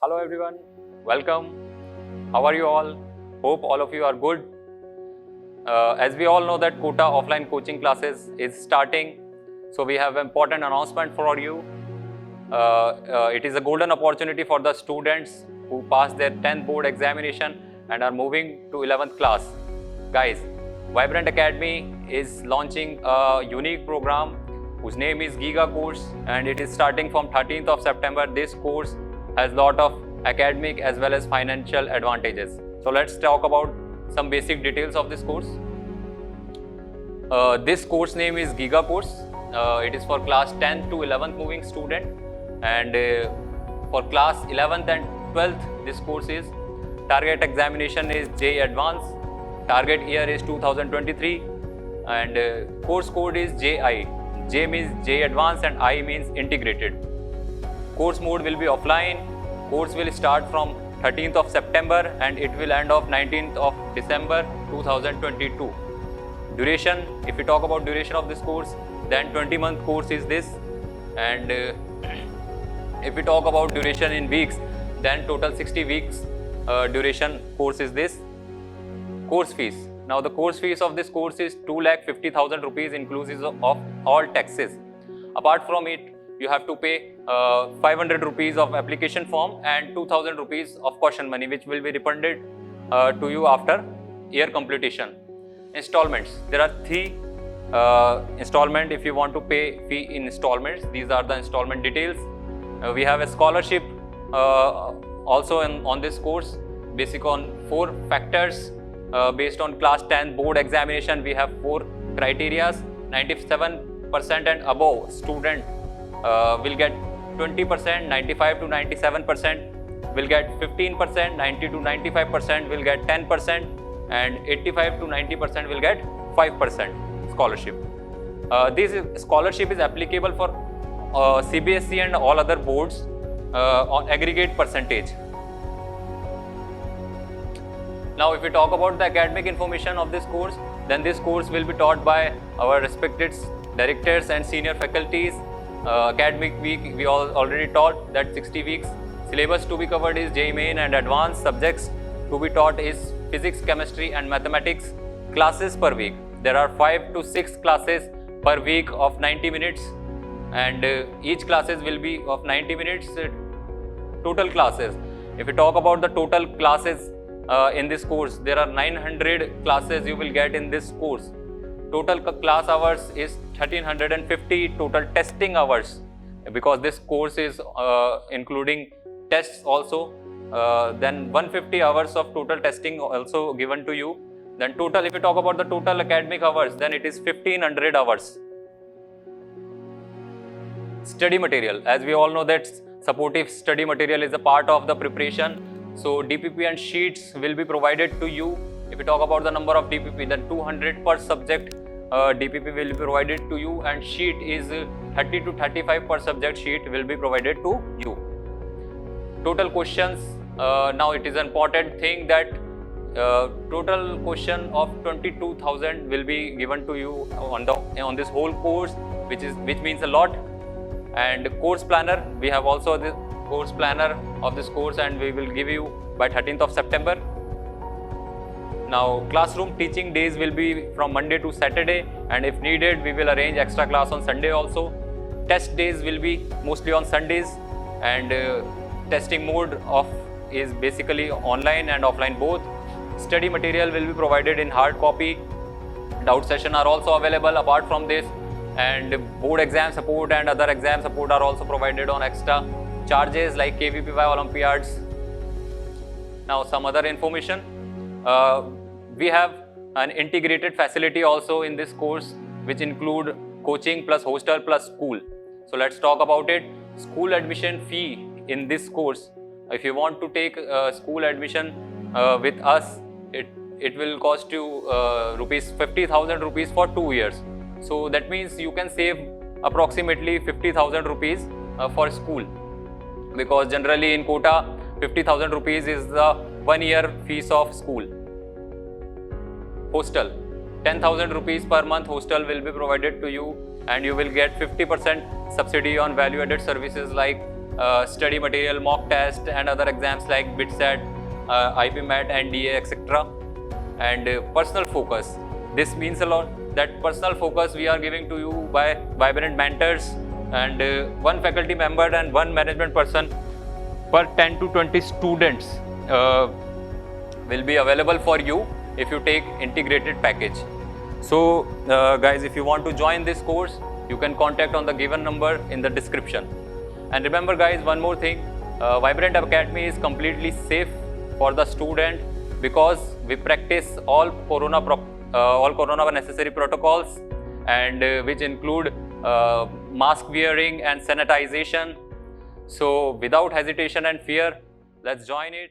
Hello everyone, welcome. How are you all? Hope all of you are good. As we all know that Kota offline coaching classes is starting, so we have an important announcement for you. It is a golden opportunity for the students who passed their 10th board examination and are moving to 11th class. Guys, Vibrant Academy is launching a unique program whose name is Giga Course, and it is starting from 13th of September. This course has lot of academic as well as financial advantages. So let's talk about some basic details of this course. This course name is Giga Course. It is for class 10th to 11th moving student, and for class 11th and 12th this course is target examination is JEE Advanced. Target year is 2023 and course code is JI. J means JEE Advanced and I means integrated. Course mode will be offline. Course will start from 13th of September and it will end off 19th of December 2022. Duration, if we talk about duration of this course, then 20-month course is this, and if we talk about duration in weeks, then total 60 weeks duration course is this. Course fees. Now the course fees of this course is 2,50,000 rupees inclusive of all taxes. Apart from it, you have to pay 500 rupees of application form and 2,000 rupees of caution money, which will be refunded to you after year completion. Installments. There are 3 installment if you want to pay fee in installments. These are the installment details. We have a scholarship also on this course, basic on 4 factors. Based on class 10 board examination, we have 4 criteria. 97% and above student will get 20%, 95 to 97% will get 15%, 90 to 95% will get 10%, and 85 to 90% will get 5% scholarship. This scholarship is applicable for CBSE and all other boards on aggregate percentage. Now, if we talk about the academic information of this course, then this course will be taught by our respected directors and senior faculties. Academic week, we already taught that 60 weeks. Syllabus to be covered is JEE Main and Advanced. Subjects to be taught is physics, chemistry and mathematics. Classes per week. There are 5 to 6 classes per week of 90 minutes, and each classes will be of 90 minutes. Total classes. If we talk about the total classes in this course, there are 900 classes you will get in this course. Total class hours is 1350. Total testing hours, because this course is including tests also, then 150 hours of total testing also given to you. Then total, if you talk about the total academic hours, then it is 1500 hours. Study material, as we all know that supportive study material is a part of the preparation. So DPP and sheets will be provided to you. If we talk about the number of DPP, then 200 per subject DPP will be provided to you, and sheet is 30 to 35 per subject sheet will be provided to you. Total questions, now it is an important thing that total question of 22,000 will be given to you on this whole course, which means a lot. And course planner, we have also the course planner of this course, and we will give you by 13th of September. Now, classroom teaching days will be from Monday to Saturday, and if needed, we will arrange extra class on Sunday also. Test days will be mostly on Sundays, and testing mode is basically online and offline both. Study material will be provided in hard copy. Doubt session are also available apart from this, and board exam support and other exam support are also provided on extra charges like KVPY Olympiads. Now, some other information. We have an integrated facility also in this course, which include coaching plus hostel plus school. So let's talk about it. School admission fee in this course. If you want to take school admission with us, it will cost you rupees 50,000 rupees for 2 years. So that means you can save approximately 50,000 rupees for school, because generally in Kota 50,000 rupees is the 1 year fees of school. Hostel, 10,000 rupees per month hostel will be provided to you, and you will get 50% subsidy on value added services like study material, mock test and other exams like BITSAT, IPMAT, NDA, etc. And personal focus. This means a lot, that personal focus we are giving to you by Vibrant mentors and one faculty member and one management person per 10 to 20 students will be available for you if you take integrated package. So guys, if you want to join this course, you can contact on the given number in the description. And remember guys, one more thing, Vibrant Academy is completely safe for the student because we practice all corona necessary protocols, and which include mask wearing and sanitization. So without hesitation and fear, let's join it.